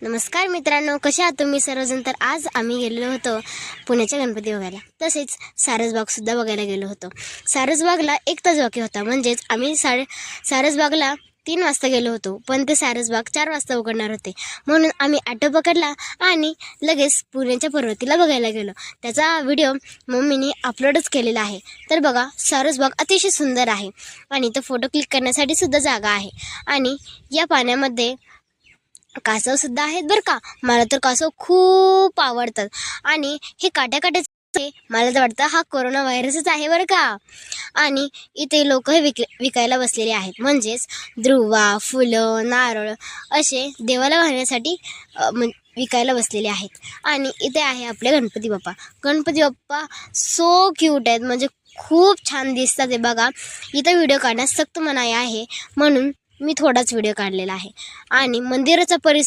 नमस्कार मित्रांनो, कसे आहात तुम्ही सर्वजण. तर आज आम्ही गेलेलो होतो पुण्याच्या गणपती बघायला. तसेच सारसबागसुद्धा बघायला गेलो होतो. सारसबागला 1 तास बाकी होता. म्हणजेच आम्ही सारसबागला 3 वाजता गेलो होतो, पण ते सारसबाग 4 वाजता उघडणार होते. म्हणून आम्ही ऑटो पकडला आणि लगेच पुण्याच्या पर्वतीला बघायला गेलो. त्याचा व्हिडिओ मम्मीने अपलोडच केलेला आहे. तर बघा, सारसबाग अतिशय सुंदर आहे आणि तो फोटो क्लिक करण्यासाठी सुद्धा जागा आहे. आणि या पाण्यामध्ये कासव सुद्धा आहेत बरं का. मला तर कासव खूप आवडतात आणि हे काट्याकाट्याचे मला तर वाटतं हा कोरोना व्हायरसच आहे बरं का. आणि इथे लोक हे विकायला बसलेले आहेत. म्हणजेच दुर्वा, फुलं, नारळ असे देवाला वाहण्यासाठी विकायला बसलेले आहेत. आणि इथे आहे आपले गणपती बाप्पा. गणपती बाप्पा सो क्यूट आहेत, म्हणजे खूप छान दिसतात. ते बघा, इथं व्हिडिओ काढण्यास सक्त मनाई आहे, म्हणून मी थोडाच व्हिडिओ काढलेला आहे. आणि मंदिराचा परिसर